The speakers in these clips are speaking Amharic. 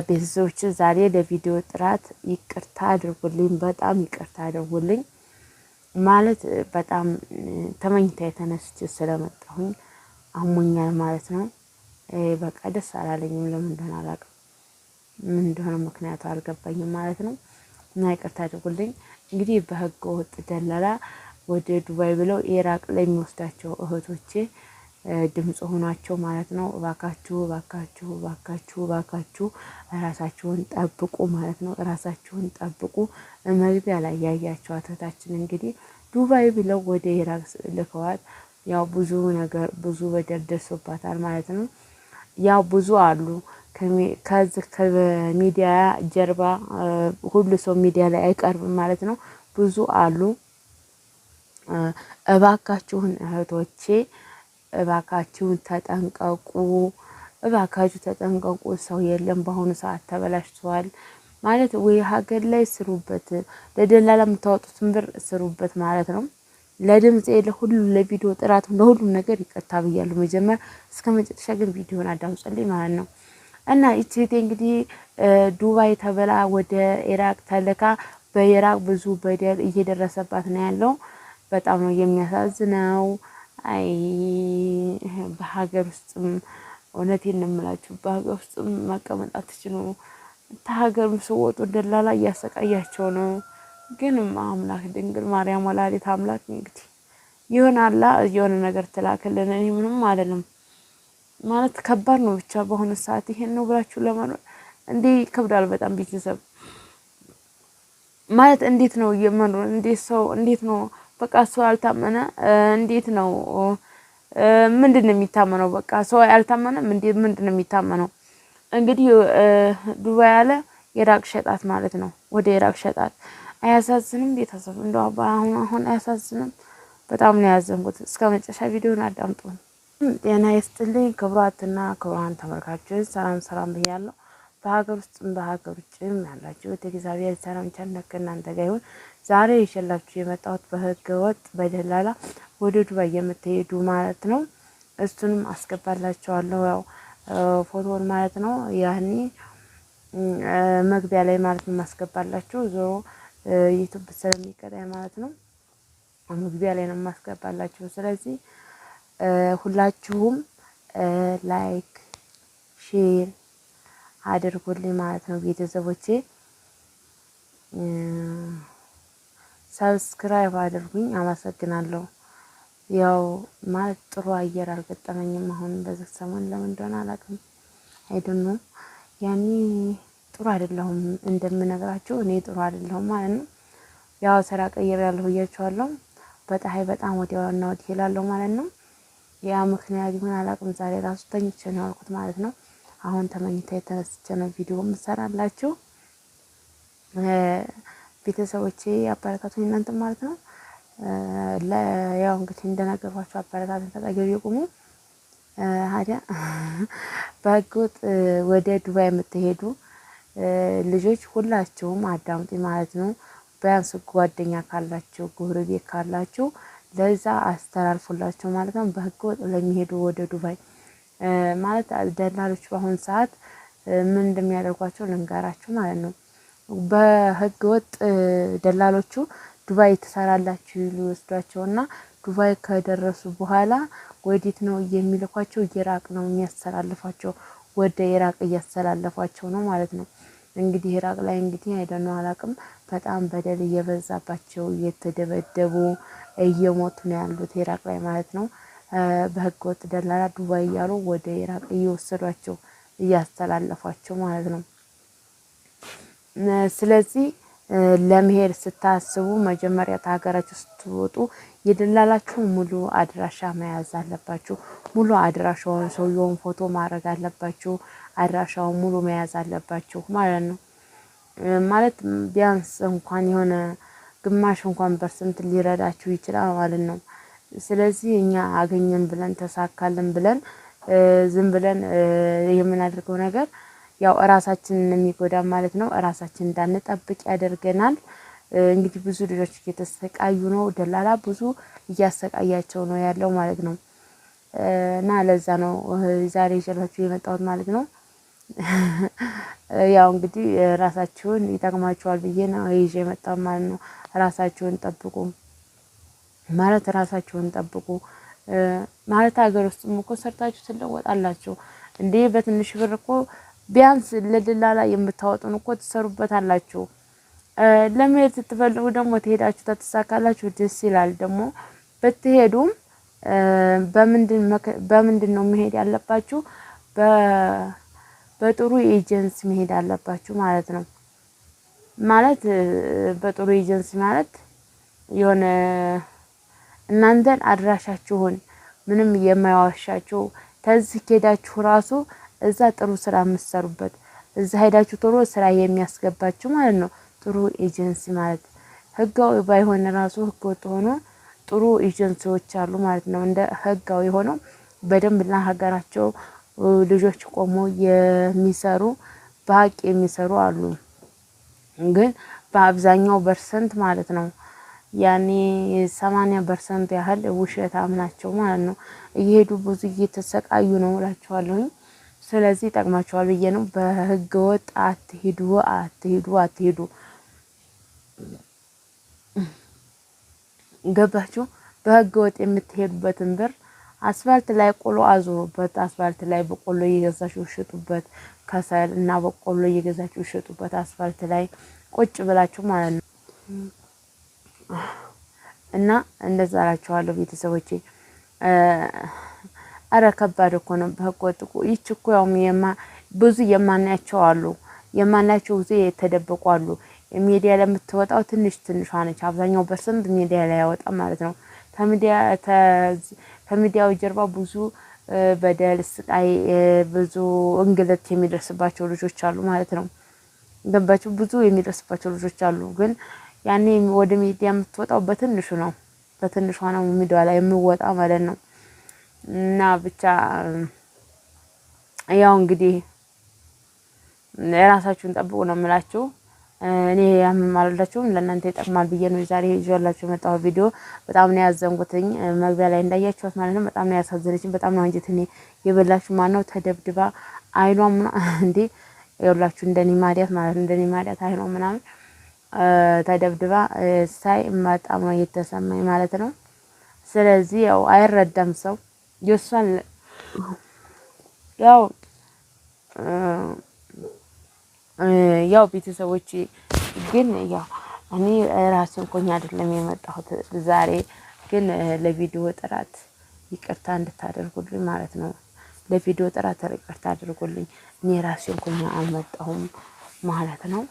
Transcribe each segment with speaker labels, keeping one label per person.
Speaker 1: ቤተሰቦች ዛሬ ለቪዲዮ ጥራት ይቅርታ አድርጉልኝ፣ በጣም ይቅርታ አድርጉልኝ። ማለት በጣም ተመኝታ የተነስቼ ስለመጣሁኝ አሞኛል ማለት ነው። በቃ ደስ አላለኝም። ለምን እንደሆነ አላውቅም። ምን እንደሆነ ምክንያቱ አልገባኝም ማለት ነው። እና ይቅርታ አድርጉልኝ። እንግዲህ በህገ ወጥ ደላላ ወደ ዱባይ ብለው ኢራቅ ለሚወስዳቸው እህቶቼ ድምጽ ሆናቸው ማለት ነው። እባካችሁ እባካችሁ እባካችሁ እባካችሁ ራሳችሁን ጠብቁ ማለት ነው። ራሳችሁን ጠብቁ። መግቢያ ላይ ያያችኋት እህታችን እንግዲህ ዱባይ ብለው ወደ ኢራቅ ልከዋት ያው ብዙ ነገር ብዙ በደል ደርሶባታል ማለት ነው። ያው ብዙ አሉ ከዚህ ከሚዲያ ጀርባ ሁሉ ሰው ሚዲያ ላይ አይቀርብም ማለት ነው። ብዙ አሉ። እባካችሁን እህቶቼ እባካችሁን ተጠንቀቁ፣ እባካችሁ ተጠንቀቁ። ሰው የለም በአሁኑ ሰዓት ተበላሽቷል ማለት ወይ ሀገር ላይ ስሩበት፣ ለደላላ የምታወጡትን ብር ስሩበት ማለት ነው። ለድምጽ ለሁሉ ለቪዲዮ ጥራት ለሁሉም ነገር ይቅርታ ብያለሁ መጀመር እስከ መጨረሻ ግን ቪዲዮን አዳምጹልኝ ማለት ነው። እና እቺ እንግዲህ ዱባይ ተበላ ወደ ኢራቅ ተልካ በኢራቅ ብዙ በደል እየደረሰባት ነው ያለው። በጣም ነው የሚያሳዝነው። አይ በሀገር ውስጥም እውነቴን ነው የምላችሁ በሀገር ውስጥም መቀመጥ አትችሉ። ተሀገርም ስወጡ ደላላ እያሰቃያቸው ነው። ግን አምላክ ድንግል ማርያም ወላዲተ አምላክ እንግዲህ ይሆናላ የሆነ ነገር ትላክልን። እኔ ምንም አይደለም ማለት ከባድ ነው። ብቻ በሆነ ሰዓት ይሄን ነው ብላችሁ ለማለት እንዴ ይከብዳል በጣም ቤተሰብ ማለት እንዴት ነው የመኖር እንዴት ሰው እንዴት ነው በቃ ሰው ያልታመነ እንዴት ነው ምንድነው የሚታመነው? በቃ ሰው ያልታመነም እንዴት ምንድነው የሚታመነው? እንግዲህ ዱባይ አለ ኢራቅ ሸጣት ማለት ነው። ወደ ኢራቅ ሸጣት። አያሳዝንም? ቤተሰብ እንደው አሁን አያሳዝንም? በጣም ነው ያዘንኩት። እስከ መጨረሻ ቪዲዮን አዳምጡ። ጤና ይስጥልኝ ክቡራትና ክቡራን ተመልካቾች ሰላም ሰላም ብያለሁ። በሀገር ውስጥም በሀገር ውጭም ያላችሁ እግዚአብሔር ሰላም ቸርነት ከእናንተ ጋር ይሁን። ዛሬ ይዤላችሁ የመጣሁት በህገ ወጥ በደላላ ወደ ዱባይ የምትሄዱ ማለት ነው። እሱንም አስገባላችኋለሁ ያው ፎቶውን ማለት ነው። ያኔ መግቢያ ላይ ማለት ነው ማስገባላችሁ ዞሮ ዩቲዩብ ስለሚቀጣይ ማለት ነው። መግቢያ ላይ ነው ማስገባላችሁ። ስለዚህ ሁላችሁም ላይክ ሼር አድርጉልኝ ማለት ነው። ቤተሰቦቼ ሰብስክራይብ አድርጉኝ። አመሰግናለሁ። ያው ማለት ጥሩ አየር አልገጠመኝም አሁን በዚህ ሰሞን ለምን እንደሆነ አላውቅም። አይደኑ ያኔ ጥሩ አይደለሁም እንደምነግራችሁ እኔ ጥሩ አይደለሁም ማለት ነው። ያው ስራ ቀይሬያለሁ ብያችኋለሁ። በፀሐይ በጣም ወዲያውና ወዲህ እላለሁ ማለት ነው። ያ ምክንያት ይሁን አላውቅም። ዛሬ ራሱ ተኝቼ ነው ያልኩት ማለት ነው። አሁን ተመኝታ የተነስቼ ነው ቪዲዮ የምሰራላችሁ። ቤተሰቦቼ አበረታቱኝ እናንተ ማለት ነው። ያው እንግዲህ እንደነገርኳችሁ አበረታቱኝ፣ ተጠገብ ይቁሙ። ታዲያ በህገወጥ ወደ ዱባይ የምትሄዱ ልጆች ሁላችሁም አዳምጡኝ ማለት ነው። ቢያንስ ጓደኛ ካላችሁ ጎረቤት ካላችሁ ለዛ አስተላልፉላቸው ማለት ነው። በህገወጥ ለሚሄዱ ወደ ዱባይ ማለት ደላሎች በአሁን ሰዓት ምን እንደሚያደርጓቸው ልንገራችሁ ማለት ነው። በህገወጥ ደላሎቹ ዱባይ ትሰራላችሁ ሊወስዷቸውና ዱባይ ከደረሱ በኋላ ወዴት ነው የሚልኳቸው? ኢራቅ ነው የሚያስተላልፏቸው። ወደ ኢራቅ እያስተላለፏቸው ነው ማለት ነው። እንግዲህ ኢራቅ ላይ እንግዲህ አይደነው አላውቅም በጣም በደል እየበዛባቸው እየተደበደቡ እየሞቱ ነው ያሉት ኢራቅ ላይ ማለት ነው። በህገወጥ ደላላ ዱባይ እያሉ ወደ ኢራቅ እየወሰዷቸው እያስተላለፏቸው ማለት ነው። ስለዚህ ለመሄድ ስታስቡ መጀመሪያ ከሀገራችሁ ስትወጡ የደላላችሁ ሙሉ አድራሻ መያዝ አለባችሁ። ሙሉ አድራሻውን ሰውየውን ፎቶ ማድረግ አለባችሁ። አድራሻውን ሙሉ መያዝ አለባችሁ ማለት ነው። ማለት ቢያንስ እንኳን የሆነ ግማሽ እንኳን ፐርሰንት ሊረዳችሁ ይችላል ማለት ነው። ስለዚህ እኛ አገኘን ብለን ተሳካልን ብለን ዝም ብለን የምናደርገው ነገር ያው እራሳችንን የሚጎዳ ማለት ነው። እራሳችንን እንዳንጠብቅ ያደርገናል። እንግዲህ ብዙ ልጆች እየተሰቃዩ ነው። ደላላ ብዙ እያሰቃያቸው ነው ያለው ማለት ነው። እና ለዛ ነው ዛሬ ይዤላችሁ የመጣሁት ማለት ነው። ያው እንግዲህ ራሳችሁን ይጠቅማችኋል ብዬ ነው ይዤ የመጣው ማለት ነው። ራሳችሁን ጠብቁ ማለት ራሳችሁን ጠብቁ ማለት ሀገር ውስጥም እኮ ሰርታችሁ ትለወጣላችሁ እንዴ። በትንሽ ብር እኮ ቢያንስ ለደላላ የምታወጡን እኮ ትሰሩበታላችሁ። ለመሄድ ስትፈልጉ ደግሞ ትሄዳችሁ ተተሳካላችሁ ደስ ይላል። ደግሞ ብትሄዱም በምንድን ነው መሄድ ያለባችሁ? በጥሩ ኤጀንሲ መሄድ አለባችሁ ማለት ነው። ማለት በጥሩ ኤጀንሲ ማለት የሆነ እናንተን አድራሻችሁን ምንም የማያዋሻችሁ ተዚህ ከሄዳችሁ ራሱ እዛ ጥሩ ስራ የምትሰሩበት እዛ ሄዳችሁ ቶሎ ስራ የሚያስገባችሁ ማለት ነው። ጥሩ ኤጀንሲ ማለት ህጋዊ ባይሆን ራሱ ህገወጥ ሆኖ ጥሩ ኤጀንሲዎች አሉ ማለት ነው። እንደ ህጋዊ ሆነው በደንብ ለሀገራቸው ልጆች ቆሞ የሚሰሩ በሀቅ የሚሰሩ አሉ። ግን በአብዛኛው ፐርሰንት ማለት ነው ያኔ 80% ያህል ውሸታም ናቸው ማለት ነው። እየሄዱ ብዙ እየተሰቃዩ ነው እላቸዋለሁኝ። ስለዚህ ይጠቅማቸዋል ብዬ ነው። በህገ ወጥ አትሂዱ አትሂዱ አትሂዱ። ገባችሁ? በህገ ወጥ የምትሄዱበትን ብር አስፋልት ላይ ቆሎ አዙሩበት። አስፋልት ላይ በቆሎ እየገዛችሁ ሽጡበት። ከሰል እና በቆሎ እየገዛችሁ ሽጡበት። አስፋልት ላይ ቁጭ ብላችሁ ማለት ነው። እና እንደዛ እላችኋለሁ ቤተሰቦቼ። አረ ከባድ እኮ ነው በህገ ወጥ እኮ። ይች እኮ ያው ብዙ የማናያቸው አሉ። የማናያቸው ጊዜ የተደበቁ አሉ። ሚዲያ ላይ የምትወጣው ትንሿ ነች። አብዛኛው ፐርሰንት ሚዲያ ላይ ያወጣ ማለት ነው። ከሚዲያው ጀርባ ብዙ በደል፣ ስቃይ፣ ብዙ እንግልት የሚደርስባቸው ልጆች አሉ ማለት ነው። ገባችሁ? ብዙ የሚደርስባቸው ልጆች አሉ። ግን ያኔ ወደ ሚዲያ የምትወጣው በትንሹ ነው። በትንሿ ነው ሚዲያ ላይ የምወጣ ማለት ነው። እና ብቻ ያው እንግዲህ የራሳችሁን ጠብቁ ነው የምላችሁ። እኔ ያምማላችሁም ለእናንተ ይጠቅማል ብዬ ነው ዛሬ ይዤላችሁ የመጣው ቪዲዮ። በጣም ነው ያዘንኩትኝ መግቢያ ላይ እንዳያችሁት ማለት ነው። በጣም ነው ያሳዘነችኝ። በጣም ነው አንጀት እኔ የበላችሁ ማነው ተደብድባ አይኗም እንዴ ይኸውላችሁ እንደኔ ማዲያት ማለት ነው። እንደኔ ማዲያት አይኗ ምናምን ተደብድባ ሳይ በጣም ነው የተሰማኝ ማለት ነው። ስለዚህ ያው አይረዳም ሰው የሷን ያው ቤተሰቦች ግን ያው እኔ ራሴን ኮኛ አይደለም የመጣሁት ዛሬ ግን ለቪዲዮ ጥራት ይቅርታ እንድታደርጉልኝ ማለት ነው። ለቪዲዮ ጥራት ይቅርታ አድርጉልኝ። እኔ ራሴን ኮኛ አልመጣሁም ማለት ነው።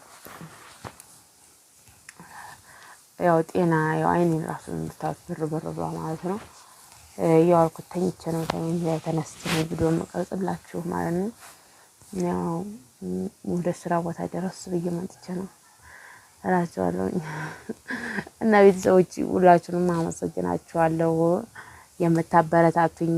Speaker 1: ያው ጤና ያው አይኔን ራሱ እንድታብር ብር ማለት ነው። ያው አልኩት ተኝቼ ነው ተነስቼ ነው ቪዲዮ መቀርጽላችሁ ማለት ነው። ያው ወደ ስራ ቦታ ደረስ ብዬ መጥቼ ነው እላችኋለሁ። እና ቤተሰቦች ሁላችሁንም አመሰግናችኋለሁ። የምታበረታቱኝ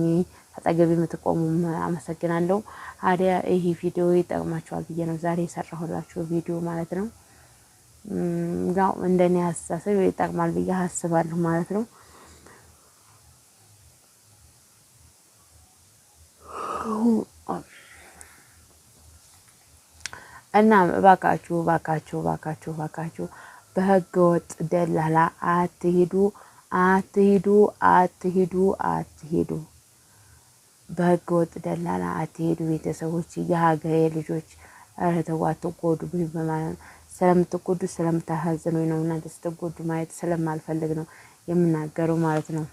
Speaker 1: አጠገቤ የምትቆሙም አመሰግናለሁ። ታዲያ ይሄ ቪዲዮ ይጠቅማችኋል ብዬ ነው ዛሬ የሰራሁላችሁ ቪዲዮ ማለት ነው። ያው እንደኔ አስተሳሰብ ይጠቅማል ብዬ አስባለሁ ማለት ነው። እና እባካችሁ እባካችሁ እባካችሁ እባካችሁ በህገ ወጥ ደላላ አትሂዱ አትሂዱ አትሂዱ አትሂዱ። በህገ ወጥ ደላላ አትሂዱ ቤተሰቦች፣ የሀገሬ ልጆች። ኧረ ተው አትጎዱ በማለት ስለምትጎዱ ስለምታሳዝኑኝ ነው። እናንተ ስትጎዱ ማየት ስለማልፈልግ ነው የምናገረው ማለት ነው።